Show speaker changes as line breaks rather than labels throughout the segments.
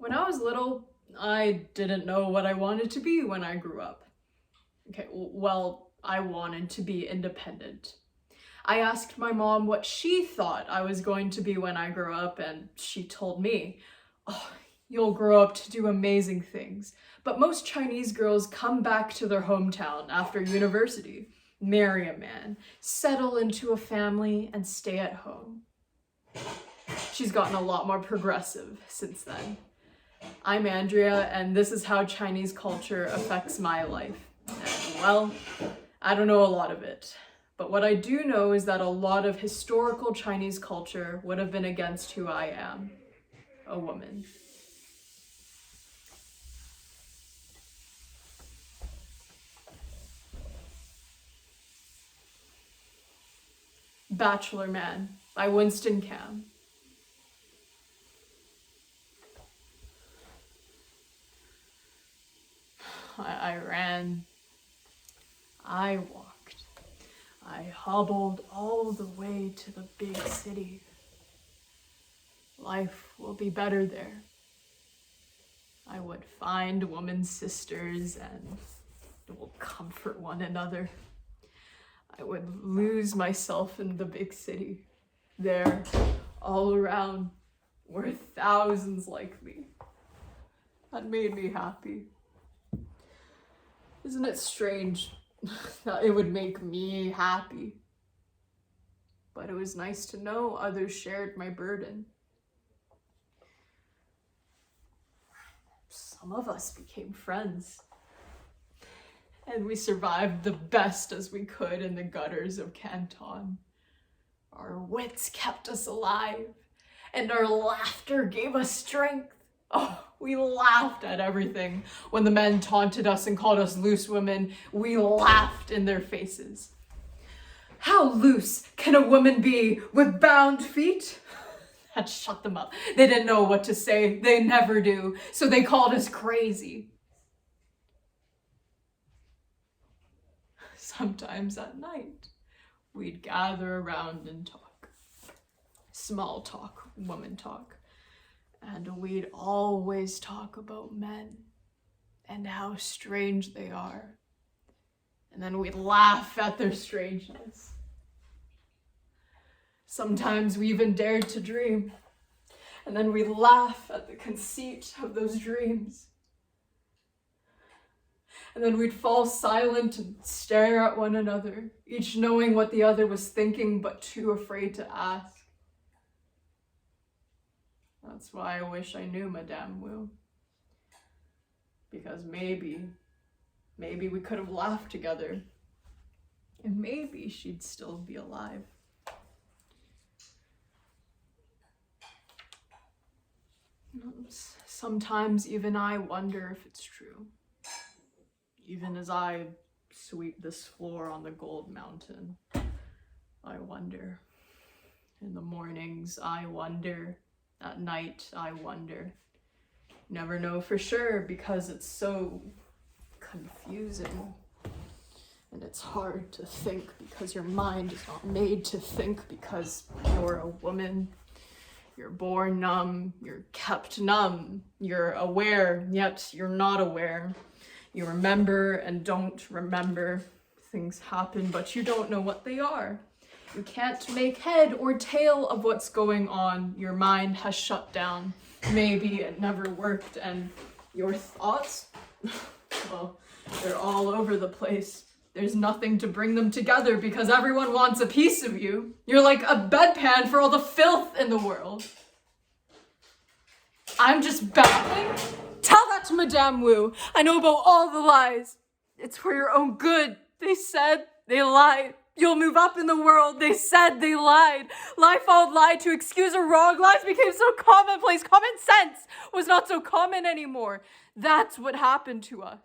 When I was little, I didn't know what I wanted to be when I grew up. Okay, well, I wanted to be independent. I asked my mom what she thought I was going to be when I grew up, and she told me, "Oh, you'll grow up to do amazing things. But most Chinese girls come back to their hometown after university, marry a man, settle into a family, and stay at home." She's gotten a lot more progressive since then. I'm Andrea, and this is how Chinese culture affects my life. And, well, I don't know a lot of it. But what I do know is that a lot of historical Chinese culture would have been against who I am, a woman. Bachelor Man by Winston Cam. I ran, I walked, I hobbled all the way to the big city. Life will be better there. I would find woman sisters and we'll comfort one another. I would lose myself in the big city. There, all around, were thousands like me. That made me happy. Isn't it strange that it would make me happy? But it was nice to know others shared my burden. Some of us became friends, and we survived the best as we could in the gutters of Canton. Our wits kept us alive, and our laughter gave us strength. Oh, we laughed at everything. When the men taunted us and called us loose women, we laughed in their faces. How loose can a woman be with bound feet? That shut them up. They didn't know what to say. They never do. So they called us crazy. Sometimes at night, we'd gather around and talk. Small talk, woman talk. And we'd always talk about men and how strange they are. And then we'd laugh at their strangeness. Sometimes we even dared to dream. And then we'd laugh at the conceit of those dreams. And then we'd fall silent and stare at one another, each knowing what the other was thinking, but too afraid to ask. That's why I wish I knew Madame Wu. Because maybe we could have laughed together. And maybe she'd still be alive. Sometimes even I wonder if it's true. Even as I sweep this floor on the Gold Mountain, I wonder. In the mornings, I wonder. At night, I wonder. Never know for sure because it's so confusing. And it's hard to think because your mind is not made to think because you're a woman. You're born numb, you're kept numb, you're aware, yet you're not aware. You remember and don't remember. Things happen, but you don't know what they are. You can't make head or tail of what's going on. Your mind has shut down. Maybe it never worked, and your thoughts, well, they're all over the place. There's nothing to bring them together because everyone wants a piece of you. You're like a bedpan for all the filth in the world. I'm just babbling. Tell that to Madame Wu. I know about all the lies. It's for your own good. They said, they lied. You'll move up in the world. They said, they lied. Lie followed lie to excuse a wrong. Lies became so commonplace. Common sense was not so common anymore. That's what happened to us.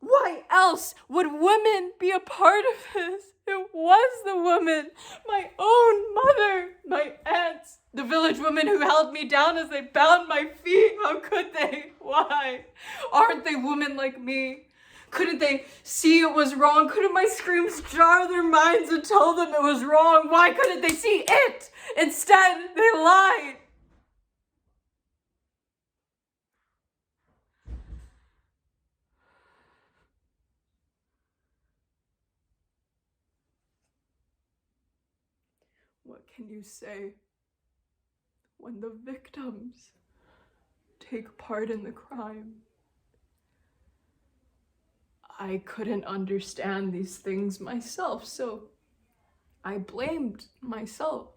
Why else would women be a part of this? It was the woman, my own mother, my aunts, the village women who held me down as they bound my feet. How could they? Why? Aren't they women like me? Couldn't they see it was wrong? Couldn't my screams jar their minds and tell them it was wrong? Why couldn't they see it? Instead, they lied. can you say when the victims take part in the crime? I couldn't understand these things myself, so I blamed myself.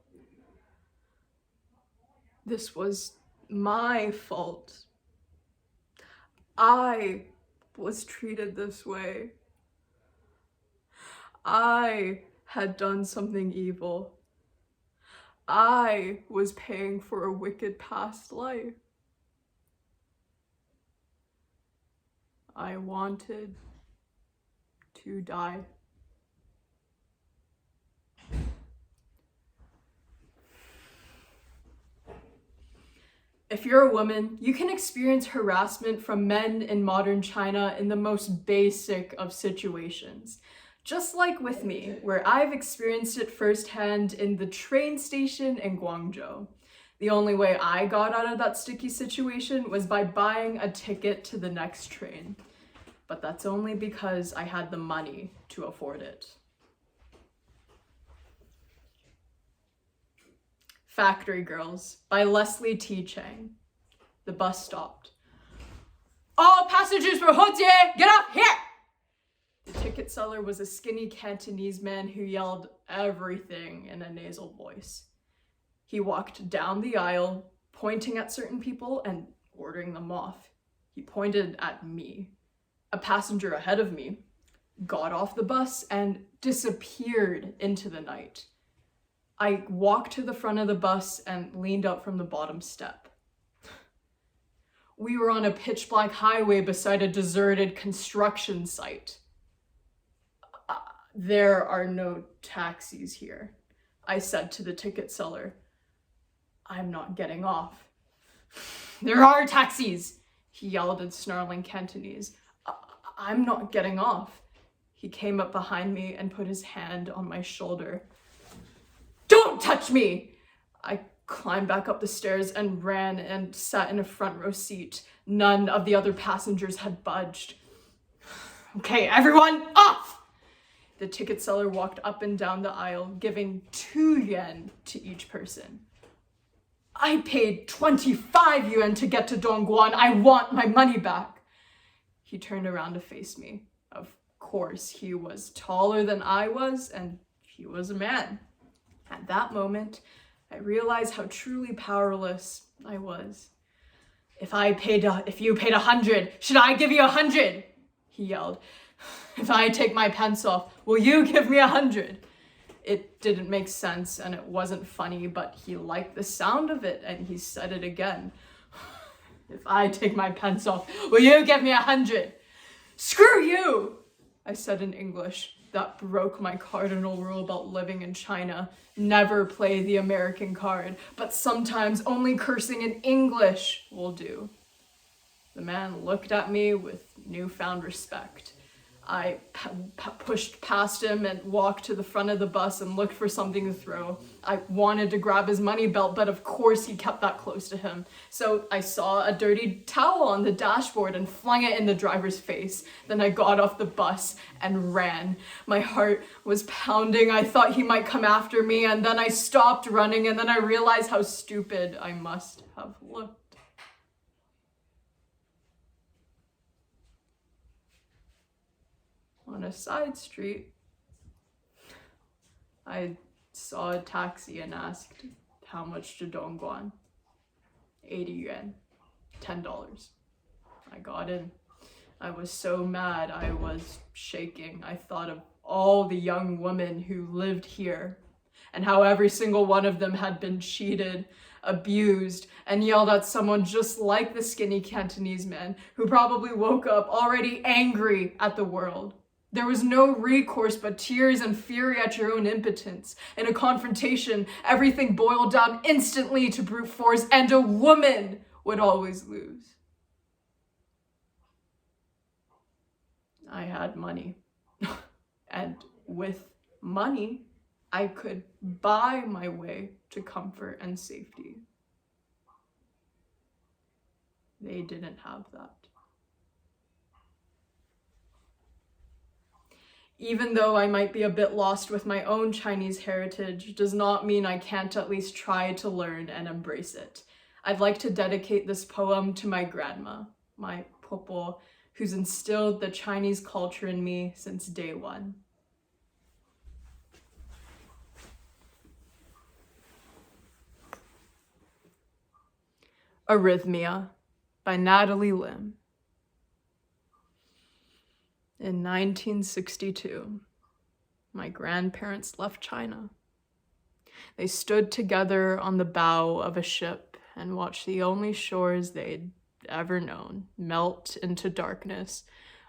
This was my fault. I was treated this way. I had done something evil. I was paying for a wicked past life. I wanted to die. If you're a woman, you can experience harassment from men in modern China in the most basic of situations. Just like with me, where I've experienced it firsthand in the train station in Guangzhou. The only way I got out of that sticky situation was by buying a ticket to the next train. But that's only because I had the money to afford it. Factory Girls by Leslie T. Chang. The bus stopped. All passengers for Hojie, get up here! The ticket seller was a skinny Cantonese man who yelled everything in a nasal voice. He walked down the aisle, pointing at certain people and ordering them off. He pointed at me. A passenger ahead of me got off the bus and disappeared into the night. I walked to the front of the bus and leaned out from the bottom step. We were on a pitch black highway beside a deserted construction site. There are no taxis here, I said to the ticket seller. I'm not getting off. There are taxis, he yelled in snarling Cantonese. I'm not getting off. He came up behind me and put his hand on my shoulder. Don't touch me! I climbed back up the stairs and ran and sat in a front row seat. None of the other passengers had budged. Okay, everyone, off! The ticket seller walked up and down the aisle, giving 2 yen to each person. I paid 25 yuan to get to Dongguan. I want my money back. He turned around to face me. Of course, he was taller than I was, and he was a man. At that moment, I realized how truly powerless I was. If you paid 100, should I give you 100? He yelled. If I take my pants off, will you give me 100? It didn't make sense and it wasn't funny, but he liked the sound of it and he said it again. If I take my pants off, will you give me 100? Screw you, I said in English. That broke my cardinal rule about living in China. Never play the American card, but sometimes only cursing in English will do. The man looked at me with newfound respect. I pushed past him and walked to the front of the bus and looked for something to throw. I wanted to grab his money belt, but of course he kept that close to him. So I saw a dirty towel on the dashboard and flung it in the driver's face. Then I got off the bus and ran. My heart was pounding. I thought he might come after me, and then I stopped running, and then I realized how stupid I must have looked. On a side street, I saw a taxi and asked, how much to Dongguan? 80 yuan, $10. I got in. I was so mad, I was shaking. I thought of all the young women who lived here and how every single one of them had been cheated, abused, and yelled at someone just like the skinny Cantonese man who probably woke up already angry at the world. There was no recourse but tears and fury at your own impotence. In a confrontation, everything boiled down instantly to brute force, and a woman would always lose. I had money. And with money, I could buy my way to comfort and safety. They didn't have that. even though I might be a bit lost with my own Chinese heritage, does not mean I can't at least try to learn and embrace it. I'd like to dedicate this poem to my grandma, my popo, who's instilled the Chinese culture in me since day one. Arrhythmia by Natalie Lim. In 1962, my grandparents left China. They stood together on the bow of a ship and watched the only shores they'd ever known melt into darkness,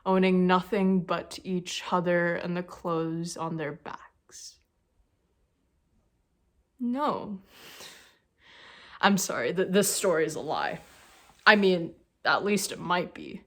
owning nothing but each other and the clothes on their backs. No. I'm sorry, this story is a lie. I mean, at least it might be.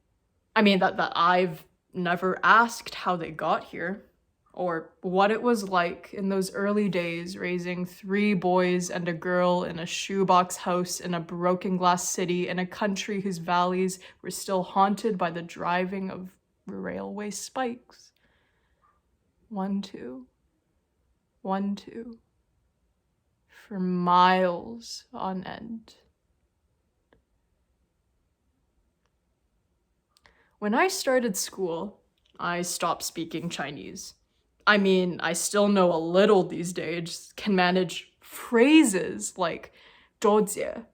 I mean, that I've never asked how they got here, or what it was like in those early days raising 3 boys and a girl in a shoebox house in a broken glass city in a country whose valleys were still haunted by the driving of railway spikes. 1, 2, 1, 2, for miles on end. When I started school, I stopped speaking Chinese. I mean, I still know a little these days, can manage phrases like 周姐,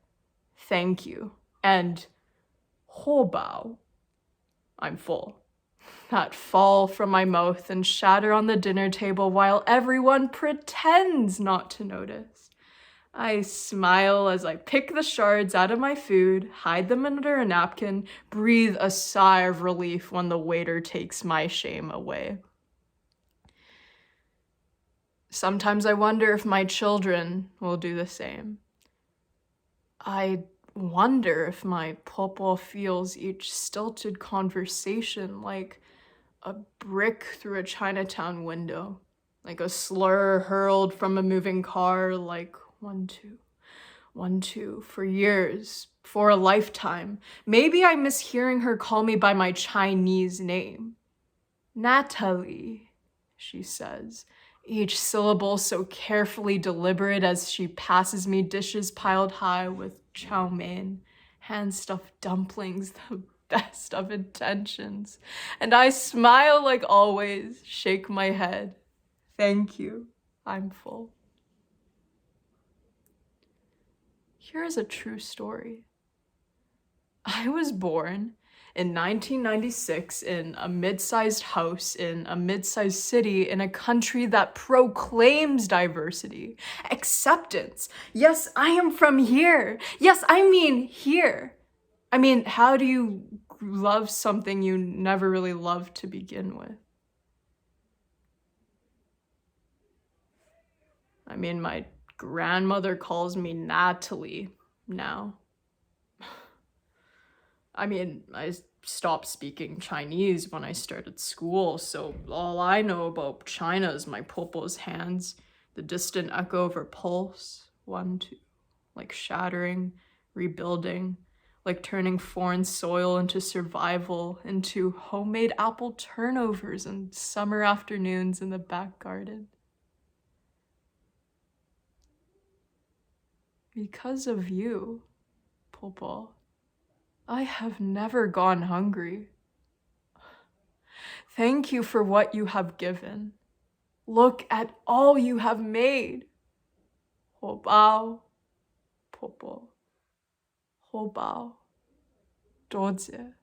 thank you, and 后bao, I'm full, that fall from my mouth and shatter on the dinner table while everyone pretends not to notice. I smile as I pick the shards out of my food, hide them under a napkin, breathe a sigh of relief when the waiter takes my shame away. Sometimes I wonder if my children will do the same. I wonder if my popo feels each stilted conversation like a brick through a Chinatown window, like a slur hurled from a moving car, like 1, 2, 1, 2, for years, for a lifetime. Maybe I miss hearing her call me by my Chinese name. Natalie, she says, each syllable so carefully deliberate as she passes me dishes piled high with chow mein, hand-stuffed dumplings, the best of intentions. And I smile like always, shake my head. Thank you, I'm full. Here is a true story. I was born in 1996 in a mid-sized house in a mid-sized city in a country that proclaims diversity, acceptance. Yes, I am from here. Yes, I mean here. I mean, how do you love something you never really loved to begin with? I mean, my grandmother calls me Natalie now. I mean, I stopped speaking Chinese when I started school, so all I know about China is my popo's hands, the distant echo of her pulse, 1, 2, like shattering, rebuilding, like turning foreign soil into survival, into homemade apple turnovers and summer afternoons in the back garden. Because of you, popo, I have never gone hungry. Thank you for what you have given. Look at all you have made. Hou bao, popo. Hou bao, 多谢.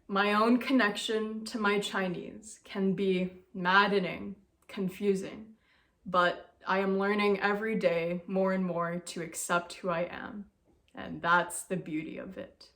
My own connection to my Chinese can be maddening, confusing, but I am learning every day more and more to accept who I am, and that's the beauty of it.